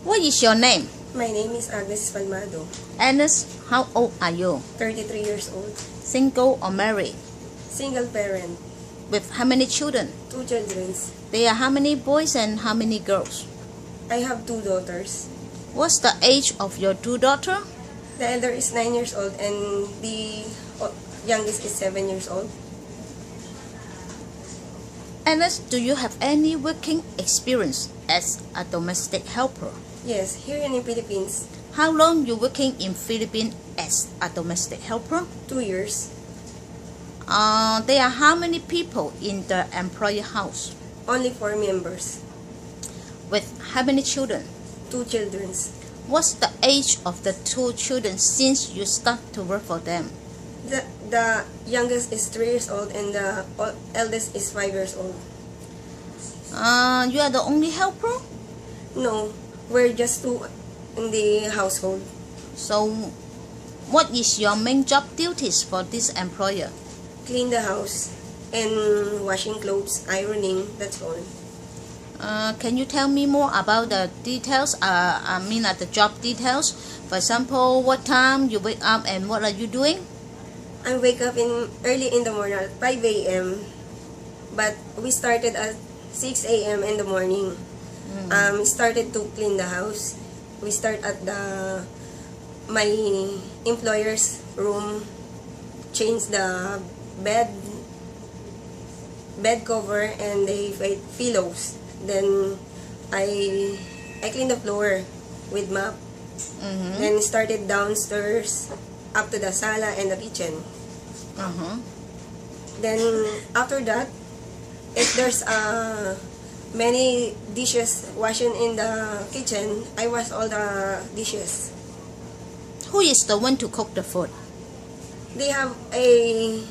What is your name? My name is Agnes Palmado. Agnes, how old are you? 33 years old. Single or married? Single parent. With how many children? 2 children. There are how many boys and how many girls? I have 2 daughters. What's the age of your 2 daughters? The elder is 9 years old and the youngest is 7 years old. Agnes, do you have any working experience as a domestic helper? Yes, here in the Philippines, How long you working in Philippines as a domestic helper? 2 years. There are how many people in the employee house? Only 4 members. With how many children? 2 children. What's the age of the 2 children since you start to work for them? The youngest is 3 years old and the eldest is 5 years old. You are the only helper? No, we're just 2 in the household. So, what is your main job duties for this employer? Clean the house and washing clothes, ironing, that's all. Can you tell me more about the details? The job details. For example, what time you wake up and what are you doing? I wake up early in the morning at 5 a.m. But we started at 6 a.m. in the morning. Started to clean the house. We start at my employer's room, change the bed cover and the pillows. Then I clean the floor with mop. Then started downstairs up to the sala and the kitchen. Then after that, if there's many dishes washing in the kitchen, I wash all the dishes. Who is the one to cook the food? They only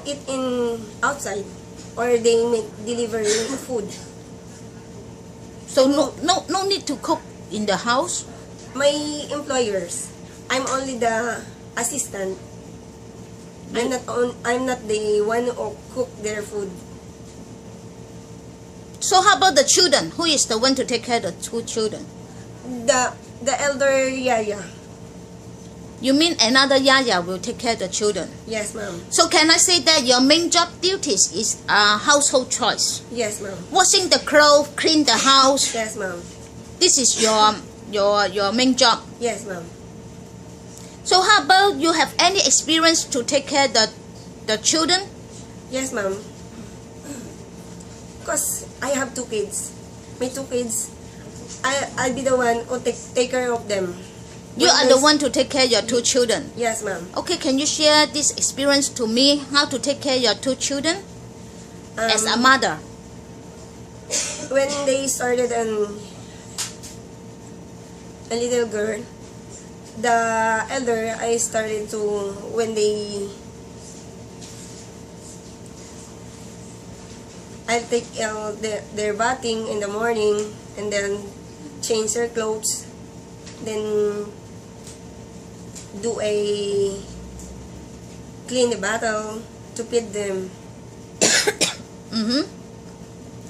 eat in outside or they make delivery food. So no need to cook in the house? My employers, I'm only the assistant. I'm not the one who cook their food. So how about the children? Who is the one to take care of the 2 children? The elder yaya. You mean another yaya will take care of the children? Yes, ma'am. So can I say that your main job duties is household chores? Yes, ma'am. Washing the clothes, clean the house. Yes, ma'am. This is your main job. Yes, ma'am. So how about you have any experience to take care of the children? Yes, ma'am. Because I have 2 kids. My 2 kids, I'll be the one who take care of them. You are the one to take care of your 2 children? Yes, ma'am. Okay, can you share this experience to me? How to take care of your 2 children as a mother? When they started a little girl, the elder, I started to, when I'll take their bathing in the morning and then change their clothes, then clean the bottle to feed them.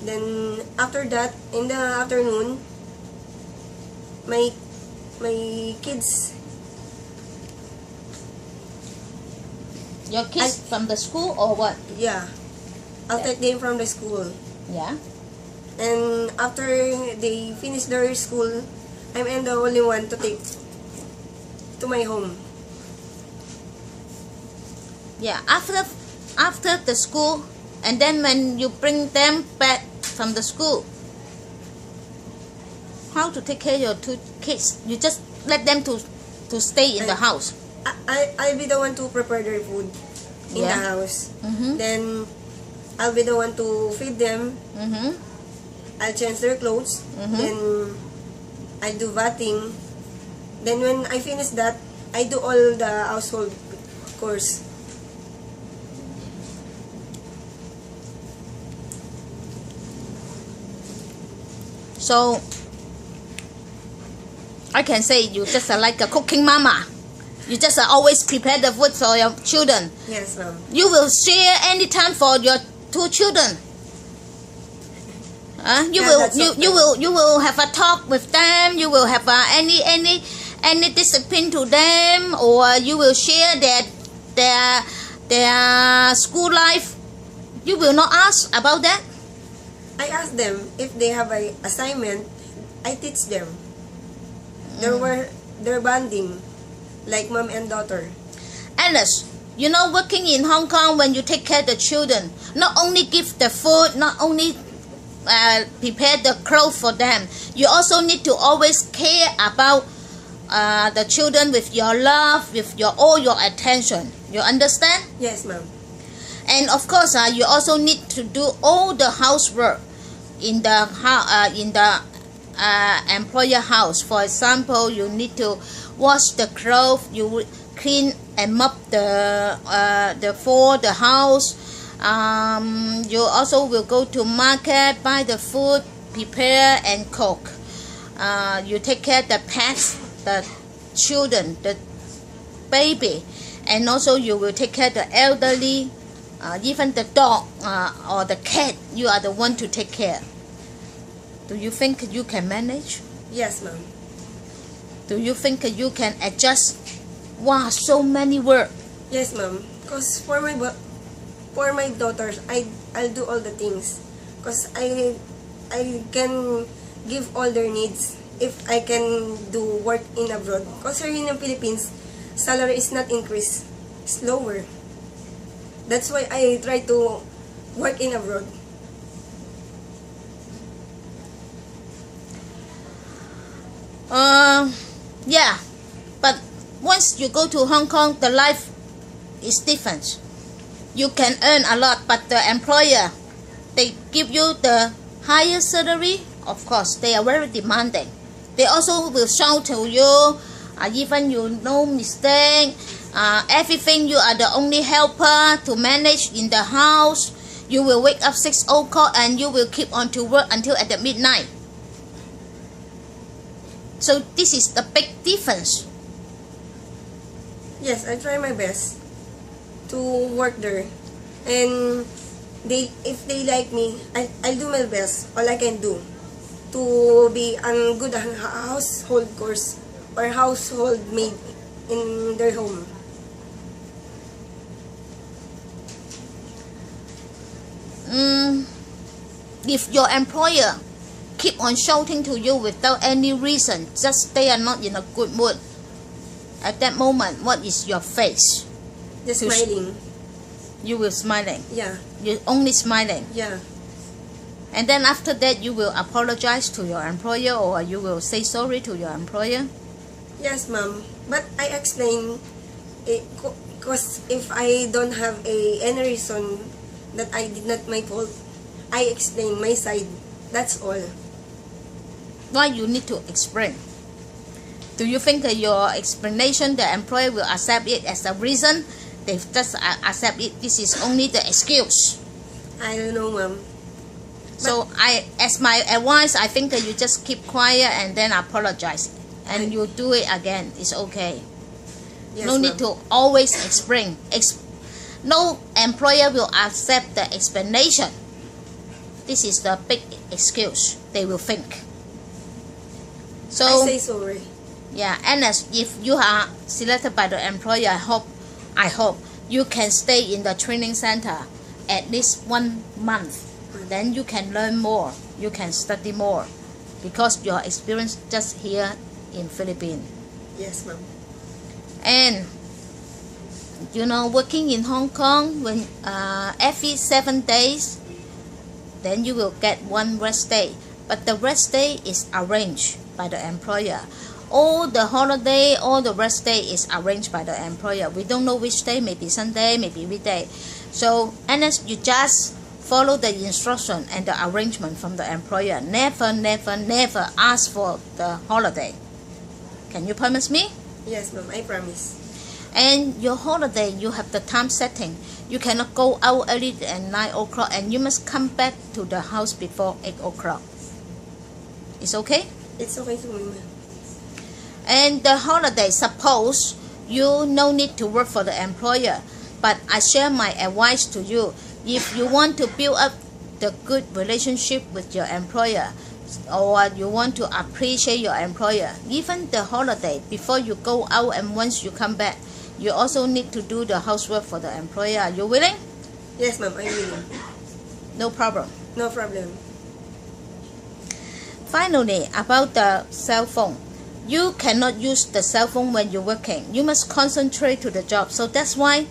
Then after that, in the afternoon, my kids. Your kids from the school or what? Yeah. I'll take them from the school. Yeah. And after they finish their school, I'm the only one to take to my home. Yeah, after the school, and then when you bring them back from the school, how to take care of your 2 kids? You just let them to stay in the house. I'll be the one to prepare their food in the house. Then I'll be the one to feed them. I'll change their clothes. Then I'll do bathing. Then when I finish that, I do all the household chores. So I can say you just like a cooking mama. You just always prepare the food for your children. Yes, ma'am. You will share any time for your 2 children. You Yeah, will that's okay. you will have a talk with them. You will have any discipline to them, or you will share their school life. You will not ask about that. I ask them if they have a assignment. I teach them. They're bonding, like mom and daughter. Alice, you know, working in Hong Kong, when you take care of the children, not only give the food, not only prepare the clothes for them, you also need to always care about the children with your love, with all your attention. You understand? Yes, ma'am. And of course, you also need to do all the housework in the employer house. For example, you need to wash the clothes, you clean and mop the floor, the house. You also will go to market, buy the food, prepare and cook. You take care of the pets, the children, the baby, and also you will take care of the elderly, even the dog or the cat. You are the one to take care. Do you think you can manage? Yes, ma'am. Do you think you can adjust? Wow, so many work. Yes, ma'am. Cause for my daughters, I'll do all the things. Cause I can give all their needs if I can do work in abroad. Cause here in the Philippines, salary is not increased, it's lower. That's why I try to work in abroad. Yeah, but once you go to Hong Kong, the life is different. You can earn a lot, but the employer, they give you the higher salary. Of course, they are very demanding. They also will shout to you, even you no mistake, everything you are the only helper to manage in the house. You will wake up 6 o'clock and you will keep on to work until at the midnight. So this is the big difference. Yes, I try my best to work there. And if they like me, I'll do my best, all I can do, to be a good household course or household maid in their home. If your employer keep on shouting to you without any reason, just they are not in a good mood, at that moment, what is your face? Just smiling. You will smiling. Yeah. You only smiling. Yeah. And then after that, you will apologize to your employer, or you will say sorry to your employer. Yes, ma'am. But I explain, because if I don't have any reason that I did not my fault, I explain my side. That's all. Why you need to explain? Do you think that your explanation, the employer will accept it as a reason? They just accept it. This is only the excuse. I don't know, ma'am. So as my advice, I think that you just keep quiet and then apologize, and you do it again. It's okay. Yes, No need to always explain. No employer will accept the explanation. This is the big excuse they will think. So I say sorry. yeah, and if you are selected by the employer, I hope you can stay in the training center at least 1 month. Then you can learn more. You can study more, because your experience just here in Philippines. Yes, ma'am. And you know, working in Hong Kong, when every 7 days, then you will get 1 rest day. But the rest day is arranged by the employer. All the holiday, all the rest day is arranged by the employer. We don't know which day, maybe Sunday, maybe weekday. So, unless you just follow the instruction and the arrangement from the employer. Never, never, never ask for the holiday. Can you promise me? Yes, ma'am. I promise. And your holiday, you have the time setting. You cannot go out early at 9 o'clock, and you must come back to the house before 8 o'clock. It's okay? It's okay to me, ma'am. And the holiday, suppose you no need to work for the employer, but I share my advice to you. If you want to build up the good relationship with your employer, or you want to appreciate your employer. Even the holiday, before you go out and once you come back, you also need to do the housework for the employer. Are you willing? Yes, ma'am, I'm willing. No problem. No problem. Finally, about the cell phone. You cannot use the cell phone when you're working. You must concentrate to the job. So that's why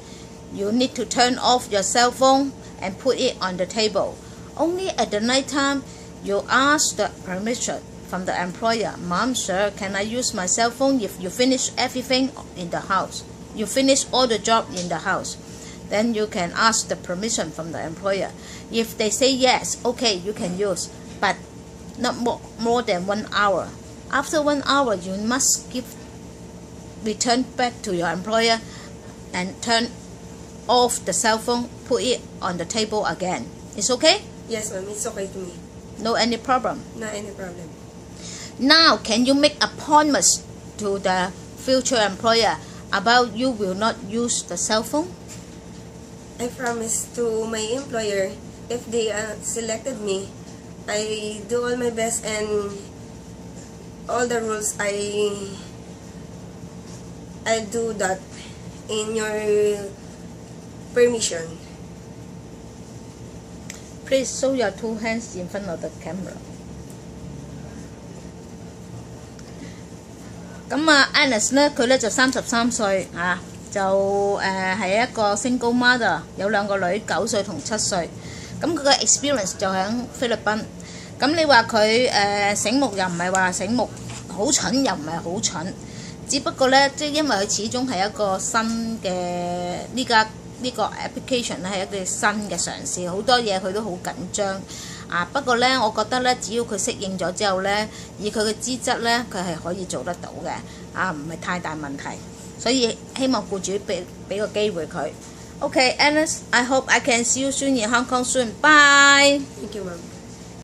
you need to turn off your cell phone and put it on the table. Only at the night time, you ask the permission from the employer. Mom, sir, can I use my cell phone if you finish everything in the house? You finish all the job in the house. Then you can ask the permission from the employer. If they say yes, okay, you can use, but not more than 1 hour. After 1 hour, you must return back to your employer and turn off the cell phone, put it on the table again. It's okay? Yes, ma'am, it's okay to me. No any problem? Not any problem. Now, can you make appointments to the future employer about you will not use the cell phone? I promise to my employer, if they selected me, I do all my best and all the rules I do that in your permission. Please show your 2 hands in front of the camera. 咁啊 Alice 咧，佢咧就33歲啊，就係一個 single mother， 有2個女，9歲同7歲。咁佢嘅 experience 就喺菲律賓。咁你話佢醒目又唔係話醒目，好蠢又唔係好蠢，只不過咧，即係因為佢始終係一個新嘅呢個 application 咧係一個新嘅嘗試，好多嘢佢都好緊張啊。不過咧，我覺得咧，只要佢適應咗之後咧，以佢嘅資質咧，佢係可以做得到嘅啊，唔係太大問題。所以希望僱主俾個機會佢。Okay, Alice, I hope I can see you soon in Hong Kong soon. Bye. Thank you, ma'am.